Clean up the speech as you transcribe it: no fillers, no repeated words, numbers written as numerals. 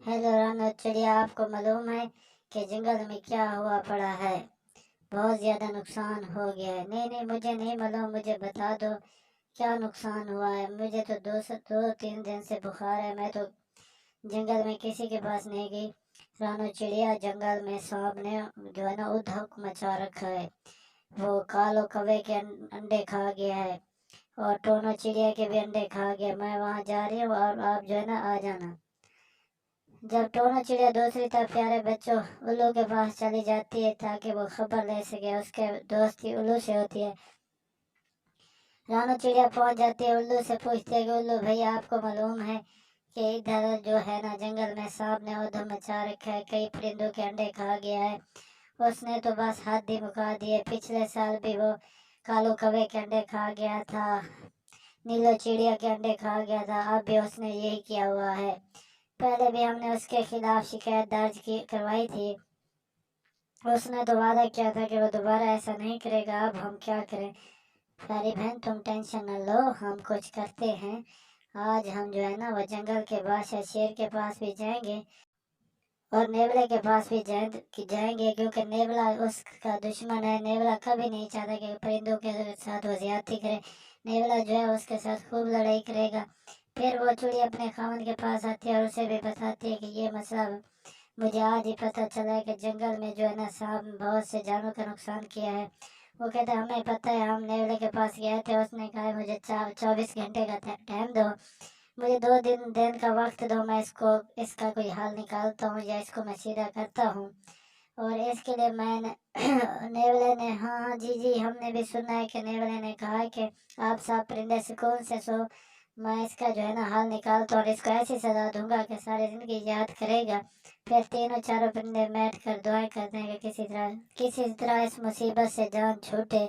Hello रानो चिड़िया, आपको मालूम है कि जंगल में क्या हुआ पड़ा है? बहुत ज्यादा नुकसान हो गया है। नहीं नहीं, मुझे नहीं मालूम, मुझे बता दो क्या नुकसान हुआ है। मुझे तो 2 3 दिन से बुखार है। मैं तो जंगल में किसी के पास नहीं गई। रानो चिड़िया, जंगल में सांप ने जो है ना उधक मचा रखा है। वो कालो कौवे के अंडे खा गया है और टोनो चिड़िया के भी अंडे खा गया। मैं वहां जा रही हूँ और आप जो है ना आ जाना। जब टोना चिड़िया दूसरी तरफ प्यारे बच्चों उल्लू के पास चली जाती है ताकि वो खबर ले सके, उसके दोस्ती उल्लू से होती है। रानू चिड़िया पहुंच जाती है, उल्लू से पूछती है कि उल्लू भैया, आपको मालूम है कि इधर जो है ना जंगल में सांप ने उधम मचा रखा है, कई परिंदों के अंडे खा गया है। उसने तो बस हद ही मुका दिए। पिछले साल भी वो कालू कौवे के अंडे खा गया था, नीलो चिड़िया के अंडे खा गया था, अब भी उसने यही किया हुआ है। पहले भी हमने उसके खिलाफ शिकायत दर्ज की करवाई थी। उसने तो वादा किया था कि वो दोबारा ऐसा नहीं करेगा। अब हम क्या करें? प्यारी बहन, तुम टेंशन न लो, हम कुछ करते हैं। आज हम जो है ना वो जंगल के बादशाह शेर के पास भी जाएंगे और नेवले के पास भी जाएंगे, क्योंकि नेवला उसका दुश्मन है। नेवला कभी नहीं चाहता कि परिंदों के साथ वो ज्यादती करे। नेवला जो है उसके साथ खूब लड़ाई करेगा। फिर वो चूड़ी अपने खामन के पास आती है और उसे भी बताती है कि ये मसला मुझे आज ही पता चला है कि जंगल में जो है ना सांप बहुत से जानवरों का नुकसान किया है। वो कहते हैं हमें पता है, हम नेवले के पास गए थे, उसने कहा है मुझे 24 घंटे का टाइम दो, मुझे 2 दिन का वक्त दो, मैं इसका कोई हल निकालता हूँ या इसको मैं सीधा करता हूँ। और इसके लिए मैंने नेवले ने, हाँ हाँ जी जी, हमने भी सुना है कि नेवले ने कहा है कि आप सब परिंदे सुकून से सो, मैं इसका जो है ना हल निकालता हूँ और इसको ऐसी सजा दूंगा कि सारी जिंदगी याद करेगा। फिर तीनों चारों परिंदे बैठ कर दुआएं करते हैं कि किसी तरह इस मुसीबत से जान छूटे।